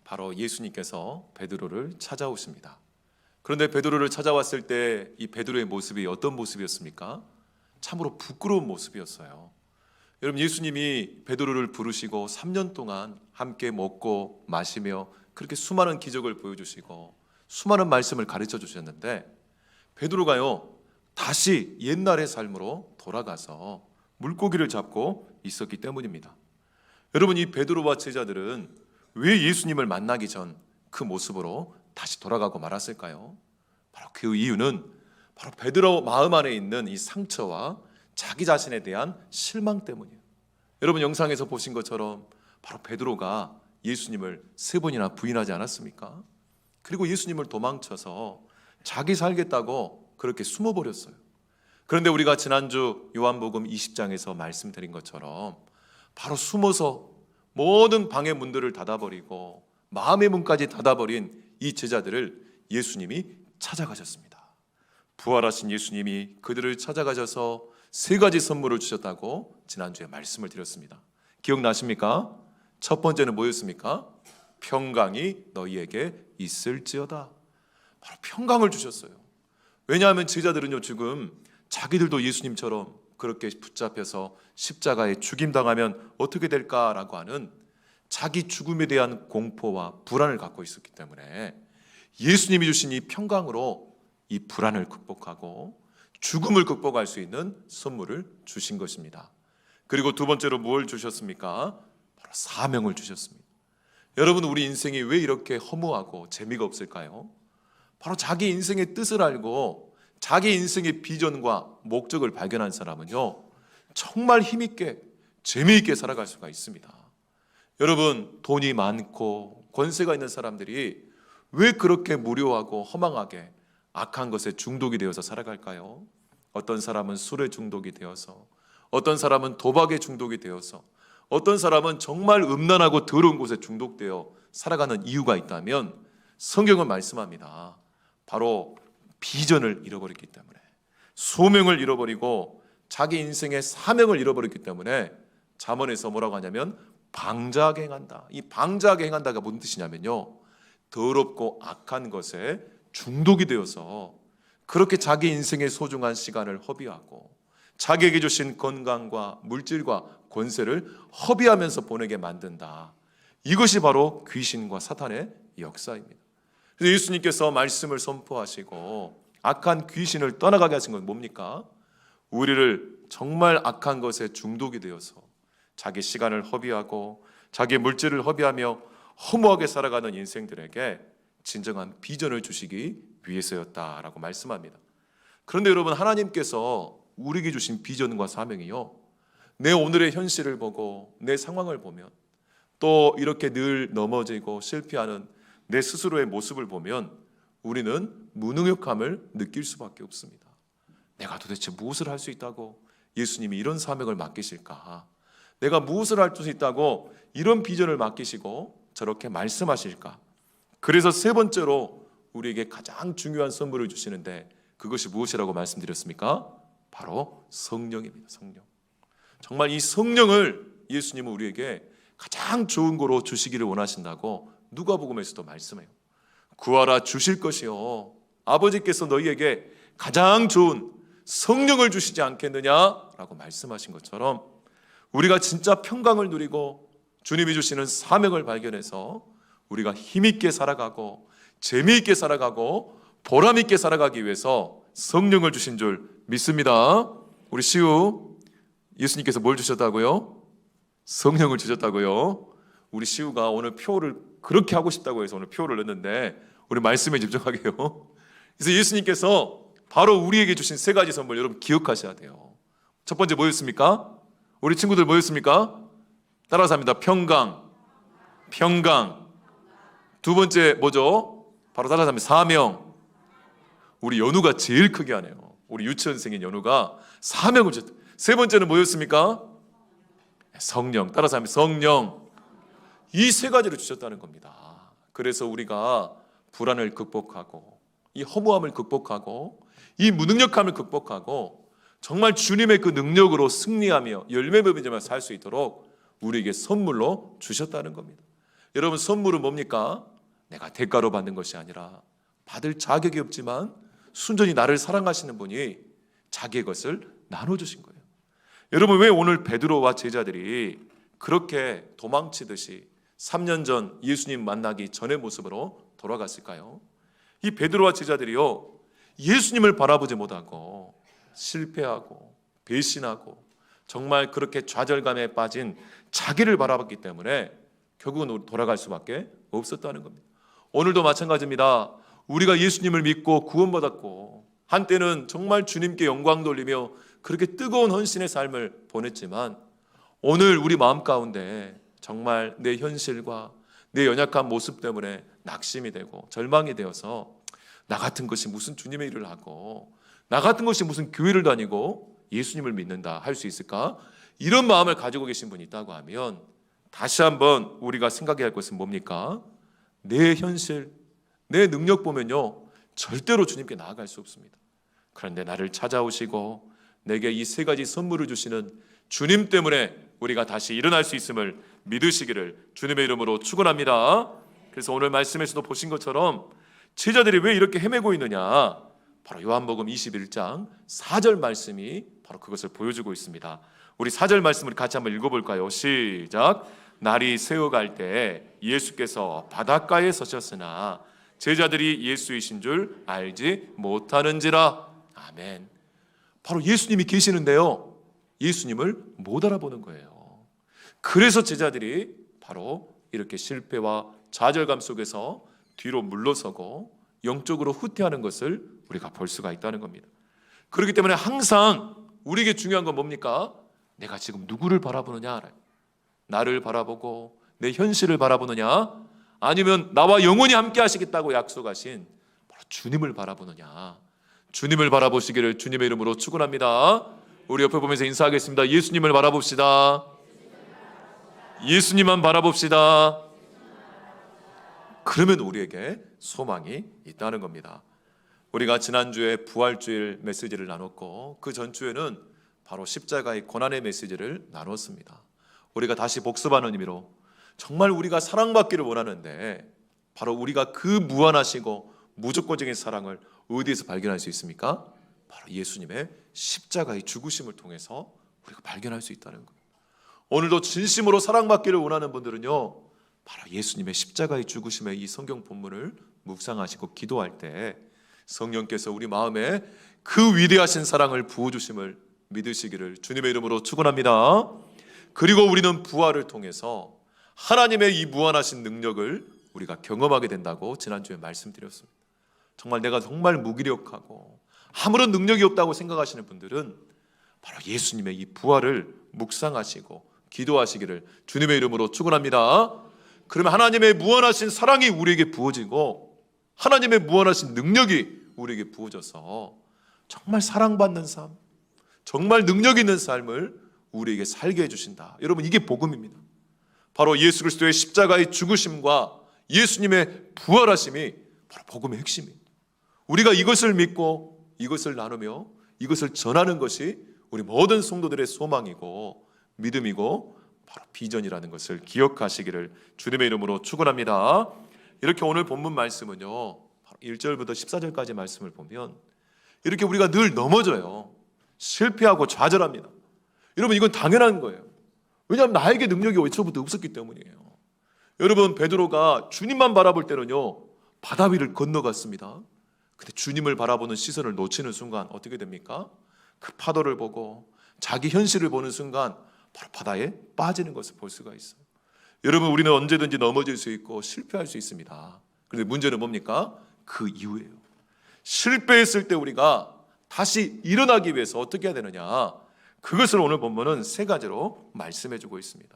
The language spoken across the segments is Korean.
바로 예수님께서 베드로를 찾아오십니다. 그런데 베드로를 찾아왔을 때 이 베드로의 모습이 어떤 모습이었습니까? 참으로 부끄러운 모습이었어요. 여러분, 예수님이 베드로를 부르시고 3년 동안 함께 먹고 마시며 그렇게 수많은 기적을 보여주시고 수많은 말씀을 가르쳐 주셨는데 베드로가요 다시 옛날의 삶으로 돌아가서 물고기를 잡고 있었기 때문입니다. 여러분, 이 베드로와 제자들은 왜 예수님을 만나기 전 그 모습으로 다시 돌아가고 말았을까요? 바로 그 이유는 바로 베드로 마음 안에 있는 이 상처와 자기 자신에 대한 실망 때문이에요. 여러분, 영상에서 보신 것처럼 바로 베드로가 예수님을 3번이나 부인하지 않았습니까? 그리고 예수님을 도망쳐서 자기 살겠다고 그렇게 숨어버렸어요. 그런데 우리가 지난주 요한복음 20장에서 말씀드린 것처럼 바로 숨어서 모든 방의 문들을 닫아버리고 마음의 문까지 닫아버린 이 제자들을 예수님이 찾아가셨습니다. 부활하신 예수님이 그들을 찾아가셔서 3가지 선물을 주셨다고 지난주에 말씀을 드렸습니다. 기억나십니까? 첫 번째는 뭐였습니까? 평강이 너희에게 있을지어다. 바로 평강을 주셨어요. 왜냐하면 제자들은요 지금 자기들도 예수님처럼 그렇게 붙잡혀서 십자가에 죽임당하면 어떻게 될까라고 하는 자기 죽음에 대한 공포와 불안을 갖고 있었기 때문에 예수님이 주신 이 평강으로 이 불안을 극복하고 죽음을 극복할 수 있는 선물을 주신 것입니다. 그리고 두 번째로 뭘 주셨습니까? 바로 사명을 주셨습니다. 여러분, 우리 인생이 왜 이렇게 허무하고 재미가 없을까요? 바로 자기 인생의 뜻을 알고 자기 인생의 비전과 목적을 발견한 사람은요 정말 힘있게 재미있게 살아갈 수가 있습니다. 여러분, 돈이 많고 권세가 있는 사람들이 왜 그렇게 무료하고 허망하게 악한 것에 중독이 되어서 살아갈까요? 어떤 사람은 술에 중독이 되어서, 어떤 사람은 도박에 중독이 되어서, 어떤 사람은 정말 음란하고 더러운 곳에 중독되어 살아가는 이유가 있다면 성경은 말씀합니다. 바로 비전을 잃어버렸기 때문에, 소명을 잃어버리고 자기 인생의 사명을 잃어버렸기 때문에 잠언에서 뭐라고 하냐면 방자하게 행한다. 이 방자하게 행한다가 무슨 뜻이냐면요 더럽고 악한 것에 중독이 되어서 그렇게 자기 인생의 소중한 시간을 허비하고 자기에게 주신 건강과 물질과 권세를 허비하면서 보내게 만든다. 이것이 바로 귀신과 사탄의 역사입니다. 그래서 예수님께서 말씀을 선포하시고 악한 귀신을 떠나가게 하신 건 뭡니까? 우리를 정말 악한 것에 중독이 되어서 자기 시간을 허비하고 자기 물질을 허비하며 허무하게 살아가는 인생들에게 진정한 비전을 주시기 위해서였다라고 말씀합니다. 그런데 여러분, 하나님께서 우리에게 주신 비전과 사명이요 내 오늘의 현실을 보고 내 상황을 보면 또 이렇게 늘 넘어지고 실패하는 내 스스로의 모습을 보면 우리는 무능력함을 느낄 수밖에 없습니다. 내가 도대체 무엇을 할 수 있다고 예수님이 이런 사명을 맡기실까? 내가 무엇을 할 수 있다고 이런 비전을 맡기시고 저렇게 말씀하실까? 그래서 3번째로 우리에게 가장 중요한 선물을 주시는데 그것이 무엇이라고 말씀드렸습니까? 바로 성령입니다. 성령. 정말 이 성령을 예수님은 우리에게 가장 좋은 거로 주시기를 원하신다고 누가복음에서도 말씀해요. 구하라 주실 것이요 아버지께서 너희에게 가장 좋은 성령을 주시지 않겠느냐라고 말씀하신 것처럼 우리가 진짜 평강을 누리고 주님이 주시는 사명을 발견해서 우리가 힘있게 살아가고 재미있게 살아가고 보람있게 살아가기 위해서 성령을 주신 줄 믿습니다. 우리 시우, 예수님께서 뭘 주셨다고요? 성령을 주셨다고요. 우리 시우가 오늘 표를 그렇게 하고 싶다고 해서 오늘 표를 넣었는데 우리 말씀에 집중하게요. 그래서 예수님께서 바로 우리에게 주신 3가지 선물 여러분 기억하셔야 돼요. 첫 번째 뭐였습니까? 우리 친구들 뭐였습니까? 따라서 합니다. 평강. 두 번째 뭐죠? 바로 따라서 합니다. 사명. 우리 연우가 제일 크게 하네요. 우리 유치원생인 연우가 사명을 주셨다. 3번째는 뭐였습니까? 성령. 따라서 합니다. 성령. 이 3가지를 주셨다는 겁니다. 그래서 우리가 불안을 극복하고 이 허무함을 극복하고 이 무능력함을 극복하고 정말 주님의 그 능력으로 승리하며 열매 맺으며 살 수 있도록 우리에게 선물로 주셨다는 겁니다. 여러분, 선물은 뭡니까? 내가 대가로 받는 것이 아니라 받을 자격이 없지만 순전히 나를 사랑하시는 분이 자기의 것을 나눠주신 거예요. 여러분, 왜 오늘 베드로와 제자들이 그렇게 도망치듯이 3년 전 예수님 만나기 전의 모습으로 돌아갔을까요? 이 베드로와 제자들이요, 예수님을 바라보지 못하고 실패하고 배신하고 정말 그렇게 좌절감에 빠진 자기를 바라봤기 때문에 결국은 돌아갈 수밖에 없었다는 겁니다. 오늘도 마찬가지입니다. 우리가 예수님을 믿고 구원받았고 한때는 정말 주님께 영광 돌리며 그렇게 뜨거운 헌신의 삶을 보냈지만 오늘 우리 마음 가운데 정말 내 현실과 내 연약한 모습 때문에 낙심이 되고 절망이 되어서 나 같은 것이 무슨 주님의 일을 하고 나 같은 것이 무슨 교회를 다니고 예수님을 믿는다 할 수 있을까? 이런 마음을 가지고 계신 분이 있다고 하면 다시 한번 우리가 생각해야 할 것은 뭡니까? 내 현실, 내 능력 보면요 절대로 주님께 나아갈 수 없습니다. 그런데 나를 찾아오시고 내게 이 세 가지 선물을 주시는 주님 때문에 우리가 다시 일어날 수 있음을 믿으시기를 주님의 이름으로 축원합니다. 그래서 오늘 말씀에서도 보신 것처럼 제자들이 왜 이렇게 헤매고 있느냐, 바로 요한복음 21장 4절 말씀이 바로 그것을 보여주고 있습니다. 우리 4절 말씀을 같이 한번 읽어볼까요? 시작. 날이 새어갈 때 예수께서 바닷가에 서셨으나 제자들이 예수이신 줄 알지 못하는지라. 아멘. 바로 예수님이 계시는데요 예수님을 못 알아보는 거예요. 그래서 제자들이 바로 이렇게 실패와 좌절감 속에서 뒤로 물러서고 영적으로 후퇴하는 것을 우리가 볼 수가 있다는 겁니다. 그렇기 때문에 항상 우리에게 중요한 건 뭡니까? 내가 지금 누구를 바라보느냐 알아요. 나를 바라보고 내 현실을 바라보느냐, 아니면 나와 영원히 함께 하시겠다고 약속하신 바로 주님을 바라보느냐. 주님을 바라보시기를 주님의 이름으로 축원합니다. 우리 옆에 보면서 인사하겠습니다. 예수님을 바라봅시다. 예수님만 바라봅시다. 그러면 우리에게 소망이 있다는 겁니다. 우리가 지난주에 부활주일 메시지를 나눴고 그 전주에는 바로 십자가의 고난의 메시지를 나눴습니다. 우리가 다시 복습하는 의미로 정말 우리가 사랑받기를 원하는데 바로 우리가 그 무한하시고 무조건적인 사랑을 어디에서 발견할 수 있습니까? 바로 예수님의 십자가의 죽으심을 통해서 우리가 발견할 수 있다는 거예요. 오늘도 진심으로 사랑받기를 원하는 분들은요 바로 예수님의 십자가의 죽으심의 이 성경 본문을 묵상하시고 기도할 때 성령께서 우리 마음에 그 위대하신 사랑을 부어주심을 믿으시기를 주님의 이름으로 축원합니다. 그리고 우리는 부활을 통해서 하나님의 이 무한하신 능력을 우리가 경험하게 된다고 지난주에 말씀드렸습니다. 정말 내가 정말 무기력하고 아무런 능력이 없다고 생각하시는 분들은 바로 예수님의 이 부활을 묵상하시고 기도하시기를 주님의 이름으로 축원합니다. 그러면 하나님의 무한하신 사랑이 우리에게 부어지고 하나님의 무한하신 능력이 우리에게 부어져서 정말 사랑받는 삶, 정말 능력 있는 삶을 우리에게 살게 해주신다. 여러분, 이게 복음입니다. 바로 예수 그리스도의 십자가의 죽으심과 예수님의 부활하심이 바로 복음의 핵심입니다. 우리가 이것을 믿고 이것을 나누며 이것을 전하는 것이 우리 모든 성도들의 소망이고 믿음이고 바로 비전이라는 것을 기억하시기를 주님의 이름으로 축원합니다. 이렇게 오늘 본문 말씀은요 1절부터 14절까지 말씀을 보면 이렇게 우리가 늘 넘어져요. 실패하고 좌절합니다. 여러분, 이건 당연한 거예요. 왜냐하면 나에게 능력이 애초부터 없었기 때문이에요. 여러분, 베드로가 주님만 바라볼 때는요 바다 위를 건너갔습니다. 근데 주님을 바라보는 시선을 놓치는 순간 어떻게 됩니까? 그 파도를 보고 자기 현실을 보는 순간 바로 바다에 빠지는 것을 볼 수가 있어요. 여러분, 우리는 언제든지 넘어질 수 있고 실패할 수 있습니다. 그런데 문제는 뭡니까? 그 이후에요. 실패했을 때 우리가 다시 일어나기 위해서 어떻게 해야 되느냐, 그것을 오늘 본문은 세 가지로 말씀해주고 있습니다.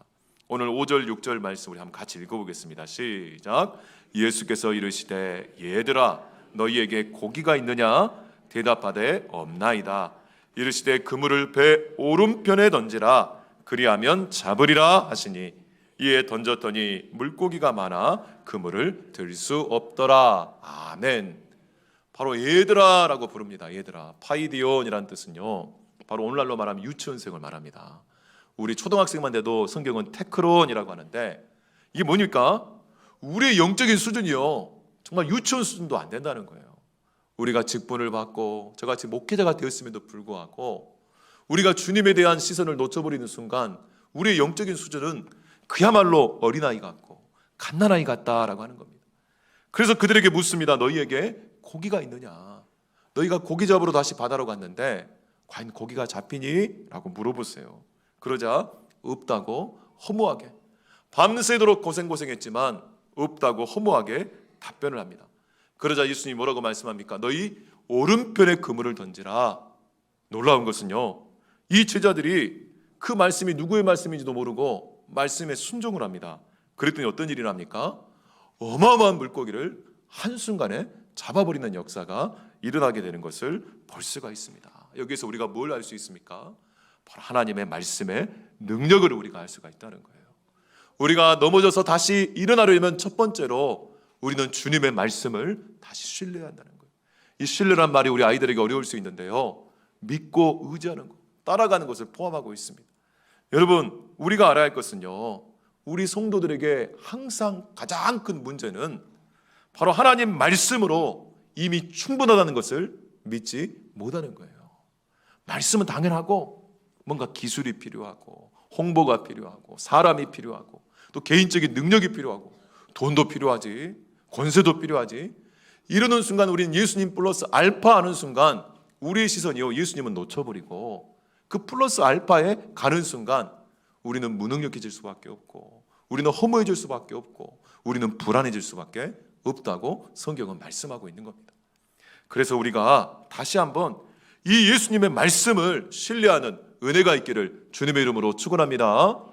오늘 5절 6절 말씀 우리 한번 같이 읽어보겠습니다. 시작. 예수께서 이르시되 얘들아 너희에게 고기가 있느냐? 대답하되 없나이다. 이르시되 그물을 배 오른편에 던지라. 그리하면 잡으리라 하시니 이에 던졌더니 물고기가 많아 그물을 들 수 없더라. 아멘. 바로 얘들아라고 부릅니다. 얘들아. 파이디온이라는 뜻은요 바로 오늘날로 말하면 유치원생을 말합니다. 우리 초등학생만 돼도 성경은 테크론이라고 하는데 이게 뭐니까? 우리의 영적인 수준이요, 정말 유치원 수준도 안 된다는 거예요. 우리가 직분을 받고 저같이 목회자가 되었음에도 불구하고 우리가 주님에 대한 시선을 놓쳐버리는 순간 우리의 영적인 수준은 그야말로 어린아이 같고 갓난아이 같다라고 하는 겁니다. 그래서 그들에게 묻습니다. 너희에게 고기가 있느냐? 너희가 고기 잡으러 다시 바다로 갔는데 과연 고기가 잡히니? 라고 물어보세요. 그러자 없다고 허무하게, 밤새도록 고생했지만 없다고 허무하게 답변을 합니다. 그러자 예수님이 뭐라고 말씀합니까? 너희 오른편에 그물을 던지라. 놀라운 것은요, 이 제자들이 그 말씀이 누구의 말씀인지도 모르고 말씀에 순종을 합니다. 그랬더니 어떤 일이 납니까? 어마어마한 물고기를 한순간에 잡아버리는 역사가 일어나게 되는 것을 볼 수가 있습니다. 여기에서 우리가 뭘 알 수 있습니까? 바로 하나님의 말씀의 능력을 우리가 알 수가 있다는 거예요. 우리가 넘어져서 다시 일어나려면 첫 번째로 우리는 주님의 말씀을 다시 신뢰한다는 거예요. 이 신뢰란 말이 우리 아이들에게 어려울 수 있는데요, 믿고 의지하는 것, 따라가는 것을 포함하고 있습니다. 여러분, 우리가 알아야 할 것은요, 우리 성도들에게 항상 가장 큰 문제는 바로 하나님 말씀으로 이미 충분하다는 것을 믿지 못하는 거예요. 말씀은 당연하고 뭔가 기술이 필요하고 홍보가 필요하고 사람이 필요하고 또 개인적인 능력이 필요하고 돈도 필요하지, 권세도 필요하지. 이러는 순간 우리는 예수님 플러스 알파 하는 순간 우리의 시선이요, 예수님은 놓쳐버리고 그 플러스 알파에 가는 순간 우리는 무능력해질 수밖에 없고 우리는 허무해질 수밖에 없고 우리는 불안해질 수밖에 없다고 성경은 말씀하고 있는 겁니다. 그래서 우리가 다시 한번 이 예수님의 말씀을 신뢰하는 은혜가 있기를 주님의 이름으로 축원합니다.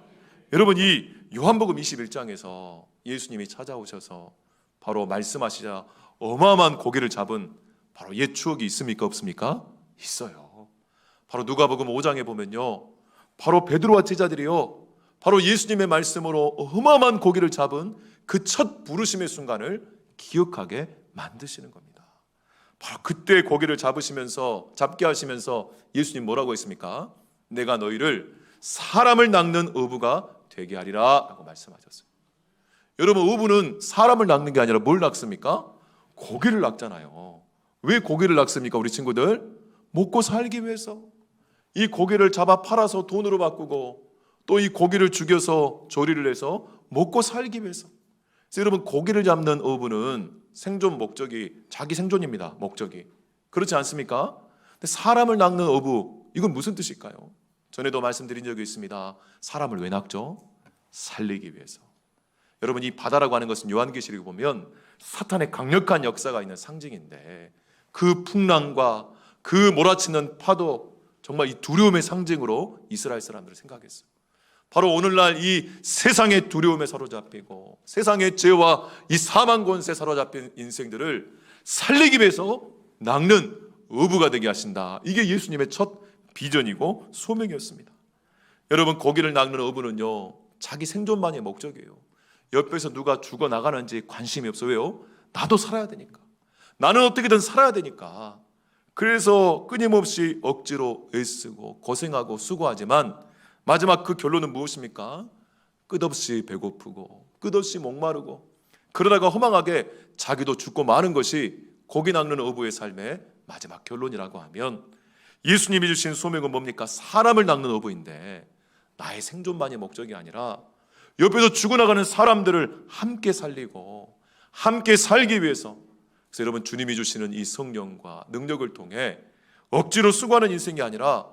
여러분, 이 요한복음 21장에서 예수님이 찾아오셔서 바로 말씀하시자 어마어마한 고기를 잡은 바로 옛 추억이 있습니까? 없습니까? 있어요. 바로 누가복음 5장에 보면요, 바로 베드로와 제자들이요, 바로 예수님의 말씀으로 어마어마한 고기를 잡은 그 첫 부르심의 순간을 기억하게 만드시는 겁니다. 바로 그때 고기를 잡게 하시면서 예수님 뭐라고 했습니까? 내가 너희를 사람을 낚는 어부가 되게 하리라 라고 말씀하셨어요. 여러분, 어부는 사람을 낚는 게 아니라 뭘 낚습니까? 고기를 낚잖아요. 왜 고기를 낚습니까? 우리 친구들, 먹고 살기 위해서. 이 고기를 잡아 팔아서 돈으로 바꾸고 또 이 고기를 죽여서 조리를 해서 먹고 살기 위해서. 그래서 여러분, 고기를 잡는 어부는 생존 목적이 자기 생존입니다. 목적이. 그렇지 않습니까? 근데 사람을 낚는 어부, 이건 무슨 뜻일까요? 전에도 말씀드린 적이 있습니다. 사람을 왜 낚죠? 살리기 위해서. 여러분, 이 바다라고 하는 것은 요한계시록에 보면 사탄의 강력한 역사가 있는 상징인데 그 풍랑과 그 몰아치는 파도, 정말 이 두려움의 상징으로 이스라엘 사람들을 생각했어요. 바로 오늘날 이 세상의 두려움에 사로잡히고 세상의 죄와 이 사망 권세에 사로잡힌 인생들을 살리기 위해서 낚는 어부가 되게 하신다. 이게 예수님의 첫 비전이고 소명이었습니다. 여러분, 고기를 낚는 어부는요, 자기 생존만이 목적이에요. 옆에서 누가 죽어나가는지 관심이 없어요. 왜요? 나도 살아야 되니까. 나는 어떻게든 살아야 되니까. 그래서 끊임없이 억지로 애쓰고 고생하고 수고하지만 마지막 그 결론은 무엇입니까? 끝없이 배고프고 끝없이 목마르고 그러다가 허망하게 자기도 죽고 마는 것이 고기 낚는 어부의 삶의 마지막 결론이라고 하면 예수님이 주신 소명은 뭡니까? 사람을 낚는 어부인데 나의 생존만이 목적이 아니라 옆에서 죽어나가는 사람들을 함께 살리고 함께 살기 위해서. 그래서 여러분, 주님이 주시는 이 성령과 능력을 통해 억지로 수고하는 인생이 아니라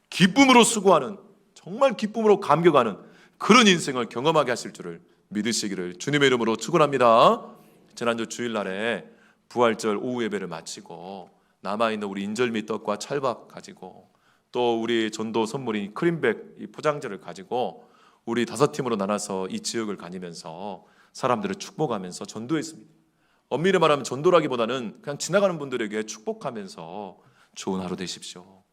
기쁨으로 수고하는, 정말 기쁨으로 감격하는 그런 인생을 경험하게 하실 줄을 믿으시기를 주님의 이름으로 축원합니다. 지난주 주일날에 부활절 오후 예배를 마치고 남아있는 우리 인절미 떡과 찰밥 가지고 또 우리 전도 선물인 크림백 포장재를 가지고 우리 5팀으로 나눠서 이 지역을 다니면서 사람들을 축복하면서 전도했습니다. 엄밀히 말하면 전도라기보다는 그냥 지나가는 분들에게 축복하면서 좋은 하루 되십시오,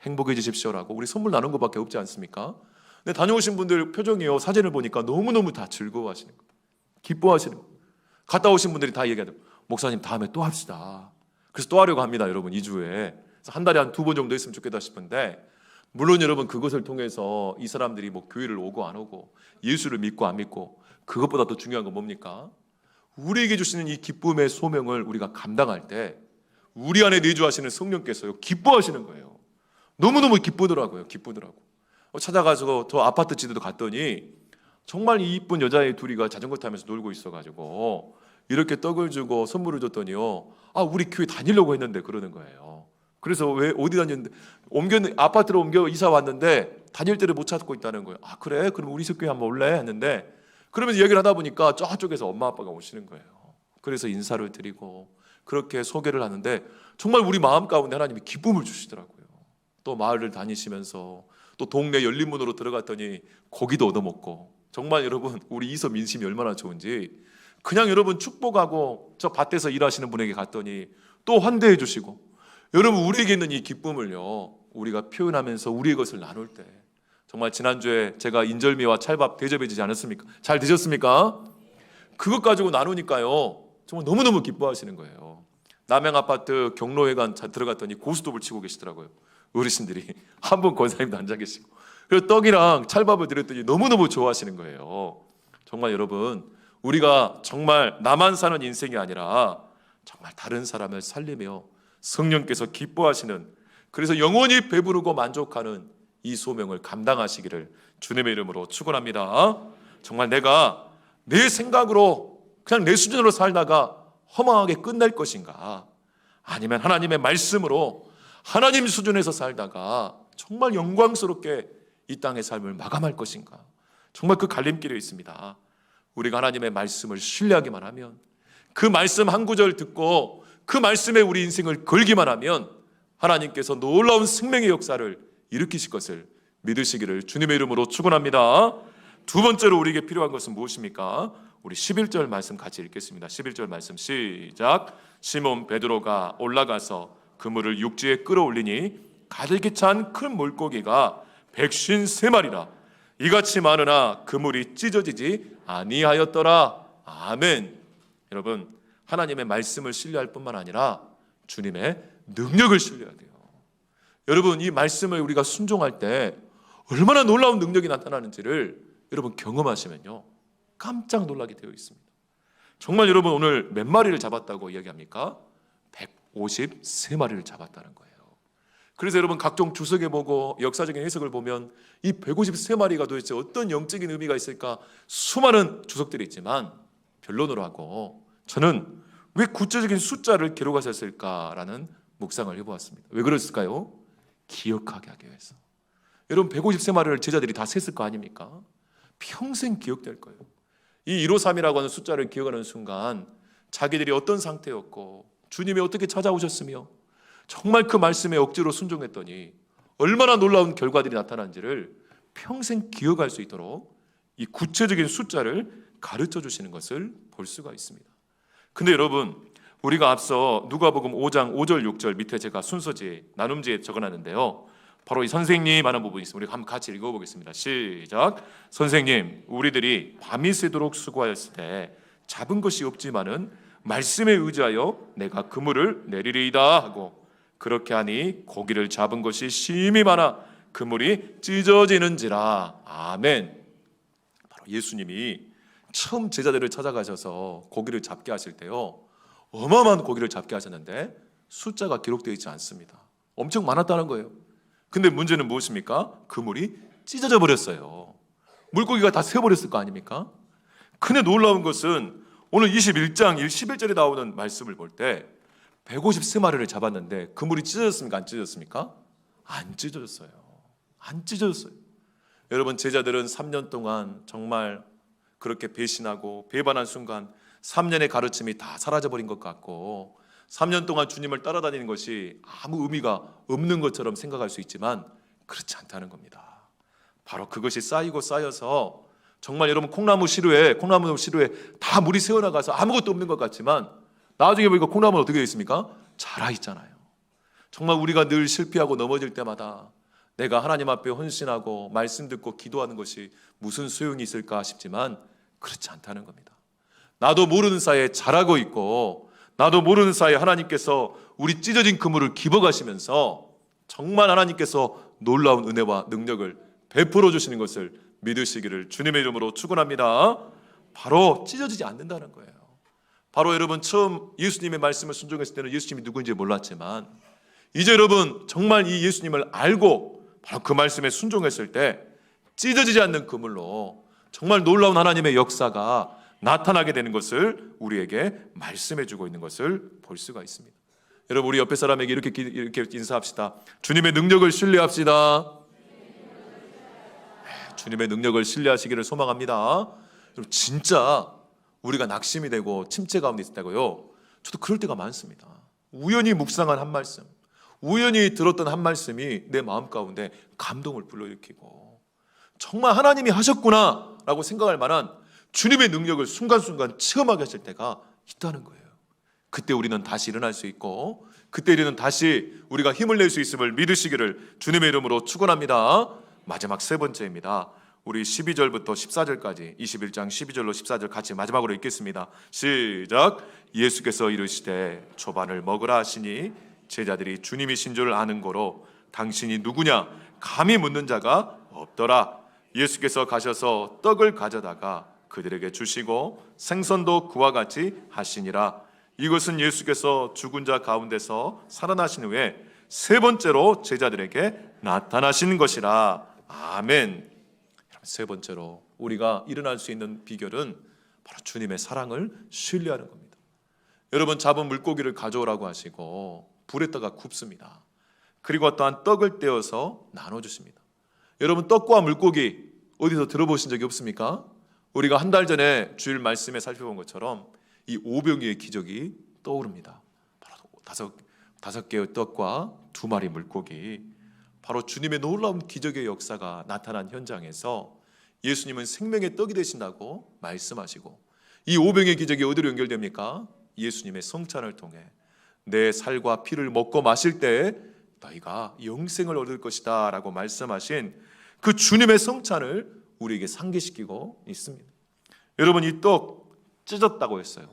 행복해지십시오라고 우리 선물 나눈 것밖에 없지 않습니까? 근데 다녀오신 분들 표정이요, 사진을 보니까 너무너무 다 즐거워하시는 거예요. 기뻐하시는 거예요. 갔다 오신 분들이 다 얘기하더라고요. 목사님, 다음에 또 합시다. 그래서 또 하려고 합니다. 여러분, 2주에 한 달에 한 2번 정도 했으면 좋겠다 싶은데, 물론 여러분, 그것을 통해서 이 사람들이 뭐 교회를 오고 안 오고 예수를 믿고 안 믿고, 그것보다 더 중요한 건 뭡니까? 우리에게 주시는 이 기쁨의 소명을 우리가 감당할 때 우리 안에 내주하시는 성령께서요 기뻐하시는 거예요. 너무너무 기쁘더라고요. 찾아가서 저 아파트 지도도 갔더니 정말 이쁜 여자애 둘이가 자전거 타면서 놀고 있어가지고 이렇게 떡을 주고 선물을 줬더니요, 우리 교회 다니려고 했는데 그러는 거예요. 그래서 왜 어디 다녔는데 아파트로 옮겨 이사 왔는데 다닐 때를 못 찾고 있다는 거예요. 그래? 그럼 우리 교회 한번 올래? 했는데 그러면서 얘기를 하다 보니까 저쪽에서 엄마 아빠가 오시는 거예요. 그래서 인사를 드리고 그렇게 소개를 하는데 정말 우리 마음 가운데 하나님이 기쁨을 주시더라고요. 또 마을을 다니시면서 또 동네 열린문으로 들어갔더니 고기도 얻어먹고, 정말 여러분 우리 이서 민심이 얼마나 좋은지, 그냥 여러분 축복하고 저 밭에서 일하시는 분에게 갔더니 또 환대해 주시고, 여러분 우리에게 있는 이 기쁨을요 우리가 표현하면서 우리의 것을 나눌 때, 정말 지난주에 제가 인절미와 찰밥 대접해 주지 않았습니까? 잘 드셨습니까? 그것 가지고 나누니까요 정말 너무너무 기뻐하시는 거예요. 남양아파트 경로회관 들어갔더니 고스톱을 치고 계시더라고요. 어르신들이 한 분 권사님도 앉아 계시고, 그리고 떡이랑 찰밥을 드렸더니 너무너무 좋아하시는 거예요. 정말 여러분 우리가 정말 나만 사는 인생이 아니라 정말 다른 사람을 살리며 성령께서 기뻐하시는, 그래서 영원히 배부르고 만족하는 이 소명을 감당하시기를 주님의 이름으로 축원합니다. 정말 내가 내 생각으로 그냥 내 수준으로 살다가 허망하게 끝날 것인가, 아니면 하나님의 말씀으로 하나님 수준에서 살다가 정말 영광스럽게 이 땅의 삶을 마감할 것인가, 정말 그 갈림길에 있습니다. 우리가 하나님의 말씀을 신뢰하기만 하면, 그 말씀 한 구절 듣고 그 말씀에 우리 인생을 걸기만 하면 하나님께서 놀라운 생명의 역사를 일으키실 것을 믿으시기를 주님의 이름으로 축원합니다. 두 번째로 우리에게 필요한 것은 무엇입니까? 우리 11절 말씀 같이 읽겠습니다. 11절 말씀 시작. 시몬 베드로가 올라가서 그물을 육지에 끌어올리니 가득히 찬 큰 물고기가 153마리라 이같이 많으나 그물이 찢어지지 아니하였더라. 아멘. 여러분 하나님의 말씀을 신뢰할 뿐만 아니라 주님의 능력을 신뢰해야 돼요. 여러분 이 말씀을 우리가 순종할 때 얼마나 놀라운 능력이 나타나는지를 여러분 경험하시면요 깜짝 놀라게 되어 있습니다. 정말 여러분 오늘 몇 마리를 잡았다고 이야기합니까? 153마리를 잡았다는 거예요. 그래서 여러분 각종 주석에 보고 역사적인 해석을 보면 이 153마리가 도대체 어떤 영적인 의미가 있을까, 수많은 주석들이 있지만 변론으로 하고 저는 왜 구체적인 숫자를 기록하셨을까라는 묵상을 해보았습니다. 왜 그랬을까요? 기억하게 하기 위해서. 여러분 153마리를 제자들이 다 셌을 거 아닙니까? 평생 기억될 거예요. 이 153이라고 하는 숫자를 기억하는 순간 자기들이 어떤 상태였고 주님이 어떻게 찾아오셨으며 정말 그 말씀에 억지로 순종했더니 얼마나 놀라운 결과들이 나타난지를 평생 기억할 수 있도록 이 구체적인 숫자를 가르쳐 주시는 것을 볼 수가 있습니다. 근데 여러분 우리가 앞서 누가복음 5장 5절 6절 밑에 제가 순서지에 나눔지에 적어놨는데요, 바로 이 선생님 하는 부분이 있습니다. 우리 한번 같이 읽어보겠습니다. 시작. 선생님 우리들이 밤이 새도록 수고하였을 때 잡은 것이 없지만은 말씀에 의지하여 내가 그물을 내리리이다 하고, 그렇게 하니 고기를 잡은 것이 심히 많아 그물이 찢어지는지라. 아멘. 바로 예수님이 처음 제자들을 찾아가셔서 고기를 잡게 하실 때요 어마어마한 고기를 잡게 하셨는데 숫자가 기록되어 있지 않습니다. 엄청 많았다는 거예요. 근데 문제는 무엇입니까? 그물이 찢어져 버렸어요. 물고기가 다 새어버렸을 거 아닙니까? 근데 놀라운 것은 오늘 21장 11절에 나오는 말씀을 볼 때 153마리를 잡았는데 그물이 찢어졌습니까? 안 찢어졌습니까? 안 찢어졌어요. 안 찢어졌어요. 여러분 제자들은 3년 동안 정말 그렇게 배신하고 배반한 순간 3년의 가르침이 다 사라져버린 것 같고 3년 동안 주님을 따라다니는 것이 아무 의미가 없는 것처럼 생각할 수 있지만 그렇지 않다는 겁니다. 바로 그것이 쌓이고 쌓여서 정말 여러분 콩나무 시루에 다 물이 새어나가서 아무것도 없는 것 같지만 나중에 보니까 콩나무는 어떻게 되어 있습니까? 자라 있잖아요. 정말 우리가 늘 실패하고 넘어질 때마다 내가 하나님 앞에 헌신하고 말씀 듣고 기도하는 것이 무슨 소용이 있을까 싶지만 그렇지 않다는 겁니다. 나도 모르는 사이에 자라고 있고 나도 모르는 사이에 하나님께서 우리 찢어진 그물을 기뻐가시면서 정말 하나님께서 놀라운 은혜와 능력을 베풀어 주시는 것을 믿으시기를 주님의 이름으로 축원합니다. 바로 찢어지지 않는다는 거예요. 바로 여러분 처음 예수님의 말씀을 순종했을 때는 예수님이 누구인지 몰랐지만 이제 여러분 정말 이 예수님을 알고 바로 그 말씀에 순종했을 때 찢어지지 않는 그물로 정말 놀라운 하나님의 역사가 나타나게 되는 것을 우리에게 말씀해 주고 있는 것을 볼 수가 있습니다. 여러분 우리 옆에 사람에게 이렇게 인사합시다. 주님의 능력을 신뢰합시다. 주님의 능력을 신뢰하시기를 소망합니다. 여러분 진짜 우리가 낙심이 되고 침체 가운데 있다고요. 저도 그럴 때가 많습니다. 우연히 묵상한 한 말씀, 우연히 들었던 한 말씀이 내 마음 가운데 감동을 불러일으키고 정말 하나님이 하셨구나 라고 생각할 만한 주님의 능력을 순간순간 체험하게 하실 때가 있다는 거예요. 그때 우리는 다시 일어날 수 있고 그때 우리는 다시 우리가 힘을 낼 수 있음을 믿으시기를 주님의 이름으로 축원합니다. 마지막 세 번째입니다. 우리 12절부터 14절까지 21장 12절로 14절 같이 마지막으로 읽겠습니다. 시작. 예수께서 이르시되 초반을 먹으라 하시니 제자들이 주님이신 줄 아는 거로 당신이 누구냐 감히 묻는 자가 없더라. 예수께서 가셔서 떡을 가져다가 그들에게 주시고 생선도 그와 같이 하시니라. 이것은 예수께서 죽은 자 가운데서 살아나신 후에 세 번째로 제자들에게 나타나신 것이라. 아멘. 세 번째로 우리가 일어날 수 있는 비결은 바로 주님의 사랑을 신뢰하는 겁니다. 여러분 잡은 물고기를 가져오라고 하시고 불에다가 굽습니다. 그리고 또한 떡을 떼어서 나눠주십니다. 여러분 떡과 물고기 어디서 들어보신 적이 없습니까? 우리가 한 달 전에 주일 말씀에 살펴본 것처럼 이 오병이의 기적이 떠오릅니다. 바로 다섯 개의 떡과 2마리 물고기, 바로 주님의 놀라운 기적의 역사가 나타난 현장에서 예수님은 생명의 떡이 되신다고 말씀하시고 이 오병의 기적이 어디로 연결됩니까? 예수님의 성찬을 통해 내 살과 피를 먹고 마실 때 너희가 영생을 얻을 것이다 라고 말씀하신 그 주님의 성찬을 우리에게 상기시키고 있습니다. 여러분 이 떡 찢었다고 했어요.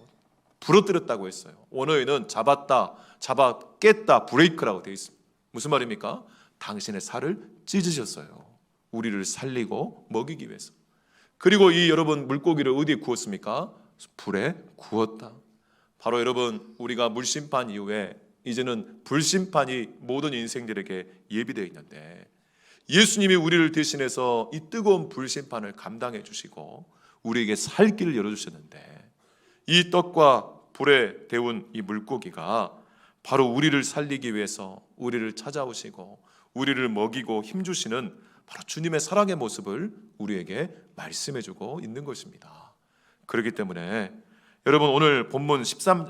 부러뜨렸다고 했어요. 원어에는 잡았다, 깼다, 브레이크라고 되어 있습니다. 무슨 말입니까? 당신의 살을 찢으셨어요. 우리를 살리고 먹이기 위해서. 그리고 이 여러분 물고기를 어디에 구웠습니까? 불에 구웠다. 바로 여러분 우리가 물심판 이후에 이제는 불심판이 모든 인생들에게 예비되어 있는데 예수님이 우리를 대신해서 이 뜨거운 불심판을 감당해 주시고 우리에게 살 길을 열어주셨는데 이 떡과 불에 데운 이 물고기가 바로 우리를 살리기 위해서 우리를 찾아오시고 우리를 먹이고 힘주시는 바로 주님의 사랑의 모습을 우리에게 말씀해주고 있는 것입니다. 그렇기 때문에 여러분 오늘 본문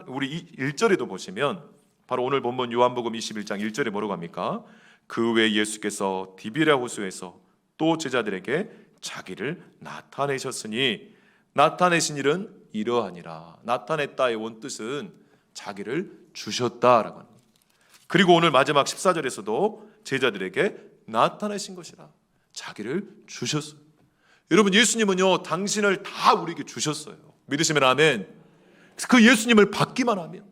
우리 1절에도 보시면 바로 오늘 본문 요한복음 21장 1절에 뭐라고 합니까? 그 외에 예수께서 디비랴 호수에서 또 제자들에게 자기를 나타내셨으니 나타내신 일은 이러하니라. 나타냈다의 원뜻은 자기를 주셨다라고 합니다. 그리고 오늘 마지막 14절에서도 제자들에게 나타내신 것이라. 자기를 주셨어요. 여러분 예수님은요 당신을 다 우리에게 주셨어요. 믿으시면 아멘. 그 예수님을 받기만 하면,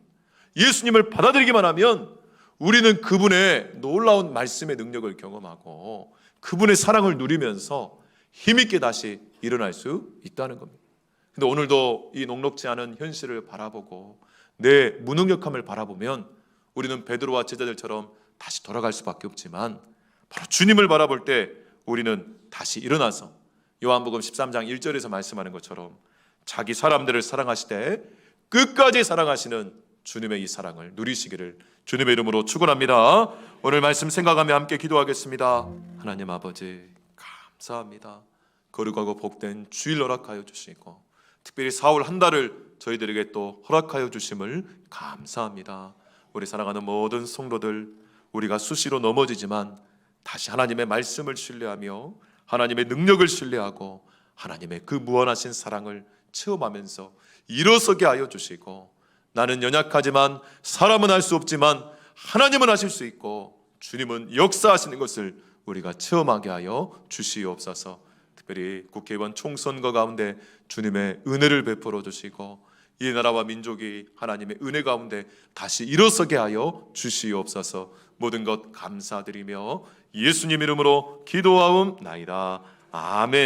예수님을 받아들이기만 하면 우리는 그분의 놀라운 말씀의 능력을 경험하고 그분의 사랑을 누리면서 힘있게 다시 일어날 수 있다는 겁니다. 근데 오늘도 이 녹록지 않은 현실을 바라보고 내 무능력함을 바라보면 우리는 베드로와 제자들처럼 다시 돌아갈 수밖에 없지만 바로 주님을 바라볼 때 우리는 다시 일어나서 요한복음 13장 1절에서 말씀하는 것처럼 자기 사람들을 사랑하시되 끝까지 사랑하시는 주님의 이 사랑을 누리시기를 주님의 이름으로 축원합니다. 오늘 말씀 생각하며 함께 기도하겠습니다. 하나님 아버지 감사합니다. 거룩하고 복된 주일 허락하여 주시고 특별히 4월 한 달을 저희들에게 또 허락하여 주심을 감사합니다. 우리 사랑하는 모든 성도들, 우리가 수시로 넘어지지만 다시 하나님의 말씀을 신뢰하며 하나님의 능력을 신뢰하고 하나님의 그 무한하신 사랑을 체험하면서 일어서게 하여 주시고, 나는 연약하지만 사람은 할 수 없지만 하나님은 하실 수 있고 주님은 역사하시는 것을 우리가 체험하게 하여 주시옵소서. 특별히 국회의원 총선거 가운데 주님의 은혜를 베풀어 주시고 이 나라와 민족이 하나님의 은혜 가운데 다시 일어서게 하여 주시옵소서. 모든 것 감사드리며 예수님 이름으로 기도하옵나이다. 아멘.